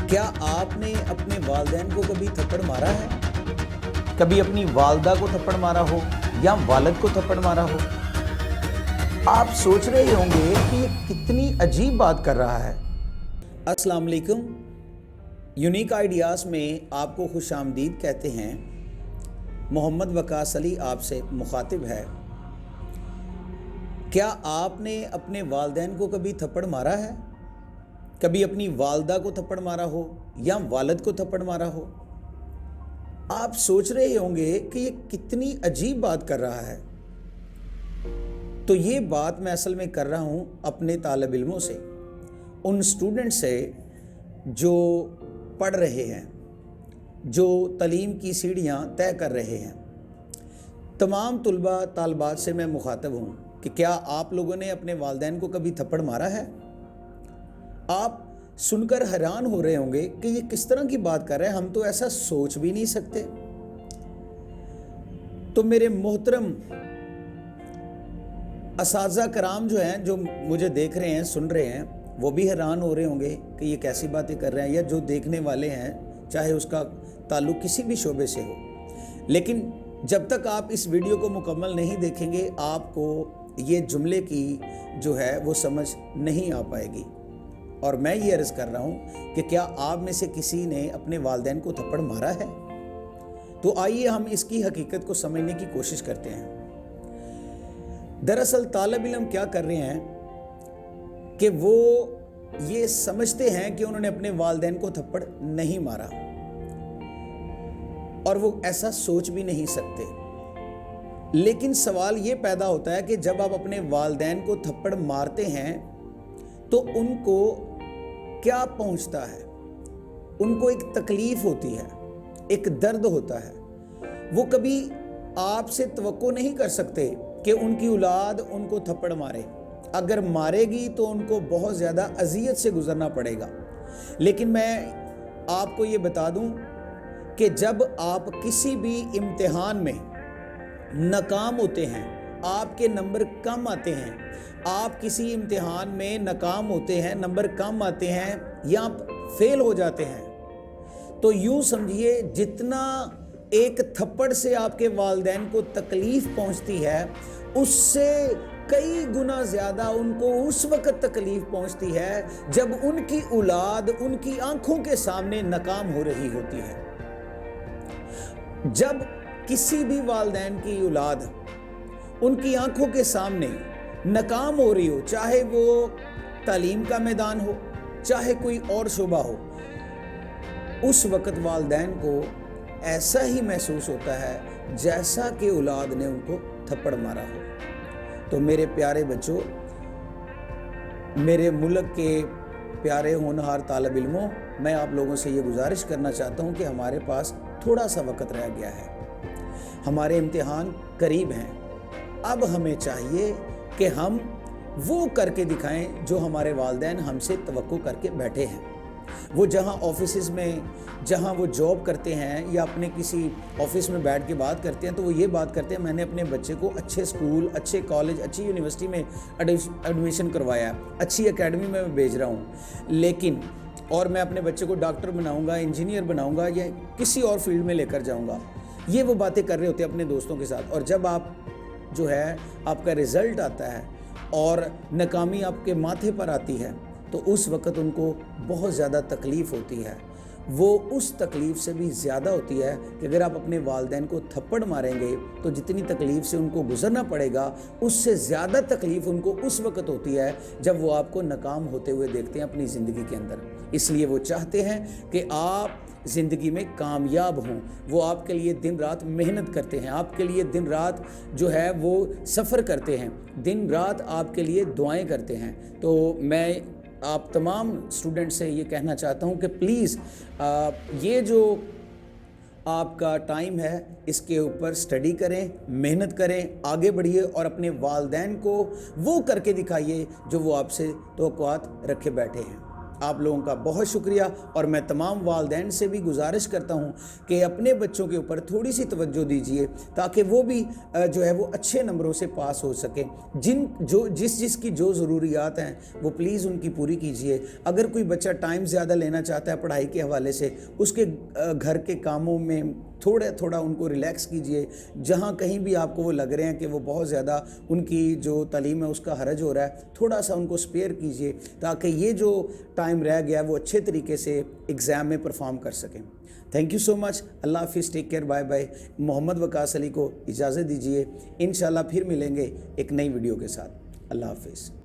क्या आपने अपने वालिदैन को कभी थप्पड़ मारा है? कभी अपनी वालदा को थप्पड़ मारा हो या वालिद को थप्पड़ मारा हो? आप सोच रहे होंगे कि ये कितनी अजीब बात कर रहा है। अस्सलाम वालेकुम, यूनिक आइडियाज़ में आपको खुशामदीद कहते हैं। मोहम्मद वकास अली आपसे मुखातिब है। क्या आपने अपने वालिदैन को कभी थप्पड़ मारा है? कभी अपनी वालदा को थप्पड़ मारा हो या वालिद को थप्पड़ मारा हो? आप सोच रहे होंगे कि ये कितनी अजीब बात कर रहा है। तो ये बात मैं असल में कर रहा हूँ अपने तालिब इल्मों से, उन स्टूडेंट से जो पढ़ रहे हैं, जो तालीम की सीढ़ियाँ तय कर रहे हैं। तमाम तुलबा तालबात से मैं मुखातब हूँ कि क्या आप लोगों ने अपने वालिदैन को कभी थप्पड़ मारा है? आप सुनकर हैरान हो रहे होंगे कि ये किस तरह की बात कर रहे हैं, हम तो ऐसा सोच भी नहीं सकते। तो मेरे मोहतरम असातिज़ा कराम जो हैं, जो मुझे देख रहे हैं, सुन रहे हैं, वो भी हैरान हो रहे होंगे कि ये कैसी बातें कर रहे हैं, या जो देखने वाले हैं चाहे उसका ताल्लुक़ किसी भी शोबे से हो। लेकिन जब तक आप इस वीडियो को मुकम्मल नहीं देखेंगे, आपको ये जुमले की जो है वो समझ नहीं आ पाएगी। और मैं ये अर्ज़ कर रहा हूँ कि क्या आप में से किसी ने अपने वालिदैन को थप्पड़ मारा है? तो आइए हम इसकी हकीकत को समझने की कोशिश करते हैं। दरअसल तालिब इल्म क्या कर रहे हैं कि वो ये समझते हैं कि उन्होंने अपने वालिदैन को थप्पड़ नहीं मारा, और वो ऐसा सोच भी नहीं सकते। लेकिन सवाल ये पैदा होता है कि जब आप अपने वालिदैन को थप्पड़ मारते हैं तो उनको क्या पहुंचता है? उनको एक तकलीफ होती है, एक दर्द होता है। वो कभी आपसे तवक्को नहीं कर सकते कि उनकी औलाद उनको थप्पड़ मारे। अगर मारेगी तो उनको बहुत ज़्यादा अज़ियत से गुजरना पड़ेगा। लेकिन मैं आपको ये बता दूं कि जब आप किसी भी इम्तिहान में नाकाम होते हैं, आपके नंबर कम आते हैं, आप किसी इम्तिहान में नाकाम होते हैं, नंबर कम आते हैं या आप फेल हो जाते हैं, तो यूँ समझिए जितना एक थप्पड़ से आपके वालिदैन को तकलीफ़ पहुंचती है, उससे कई गुना ज़्यादा उनको उस वक़्त तकलीफ़ पहुंचती है जब उनकी औलाद उनकी आंखों के सामने नाकाम हो रही होती है। जब किसी भी वालिदैन की औलाद उनकी आंखों के सामने नाकाम हो रही हो, चाहे वो तालीम का मैदान हो, चाहे कोई और शोबा हो, उस वक़्त वालिदैन को ऐसा ही महसूस होता है जैसा कि औलाद ने उनको थप्पड़ मारा हो। तो मेरे प्यारे बच्चों, मेरे मुल्क के प्यारे होनहार तालिब इल्मों, मैं आप लोगों से ये गुजारिश करना चाहता हूँ कि हमारे पास थोड़ा सा वक़्त रह गया है, हमारे इम्तिहान करीब हैं। अब हमें चाहिए कि हम वो करके दिखाएं जो हमारे वालिदैन हमसे तवक्को करके बैठे हैं। वो जहाँ ऑफिसेज़ में, जहाँ वो जॉब करते हैं या अपने किसी ऑफिस में बैठ के बात करते हैं, तो वो ये बात करते हैं, मैंने अपने बच्चे को अच्छे स्कूल, अच्छे कॉलेज, अच्छी यूनिवर्सिटी में एडमिशन करवाया है, अच्छी एकेडमी में मैं भेज रहा हूँ, लेकिन और मैं अपने बच्चे को डॉक्टर बनाऊँगा, इंजीनियर बनाऊँगा या किसी और फील्ड में लेकर जाऊँगा। ये वो बातें कर रहे होते हैं अपने दोस्तों के साथ। और जब आप जो है आपका रिज़ल्ट आता है और नाकामी आपके माथे पर आती है, तो उस वक़्त उनको बहुत ज़्यादा तकलीफ़ होती है। वो उस तकलीफ़ से भी ज़्यादा होती है कि अगर आप अपने वालिदैन को थप्पड़ मारेंगे तो जितनी तकलीफ़ से उनको गुज़रना पड़ेगा, उससे ज़्यादा तकलीफ़ उनको उस वक़्त होती है जब वो आपको नाकाम होते हुए देखते हैं अपनी ज़िंदगी के अंदर। इसलिए वो चाहते हैं कि आप ज़िंदगी में कामयाब हों। वो आपके लिए दिन रात मेहनत करते हैं, आपके लिए दिन रात जो है वो सफ़र करते हैं, दिन रात आपके लिए दुआएं करते हैं। तो मैं आप तमाम स्टूडेंट से ये कहना चाहता हूँ कि प्लीज़ ये जो आपका टाइम है इसके ऊपर स्टडी करें, मेहनत करें, आगे बढ़िए और अपने वालिदैन को वो करके दिखाइए जो वो आपसे तवक्कुआत रखे बैठे हैं। आप लोगों का बहुत शुक्रिया। और मैं तमाम वालिदैन से भी गुजारिश करता हूँ कि अपने बच्चों के ऊपर थोड़ी सी तवज्जो दीजिए ताकि वो भी जो है वो अच्छे नंबरों से पास हो सकें। जिसकी जो ज़रूरियात हैं वो प्लीज़ उनकी पूरी कीजिए। अगर कोई बच्चा टाइम ज़्यादा लेना चाहता है पढ़ाई के हवाले से, उसके घर के कामों में थोड़ा उनको रिलैक्स कीजिए। जहाँ कहीं भी आपको वो लग रहे हैं कि वो बहुत ज़्यादा उनकी जो तालीम है उसका हरज हो रहा है, थोड़ा सा उनको स्पेयर कीजिए ताकि ये जो टाइम रह गया वो अच्छे तरीके से एग्ज़ाम में परफॉर्म कर सकें। Thank you so much. Allah हाफिज़, take care, bye bye. Mohammad Waqas Ali को इजाज़त दीजिए। इंशाल्लाह फिर मिलेंगे एक नई वीडियो के साथ। अल्लाह हाफिज़।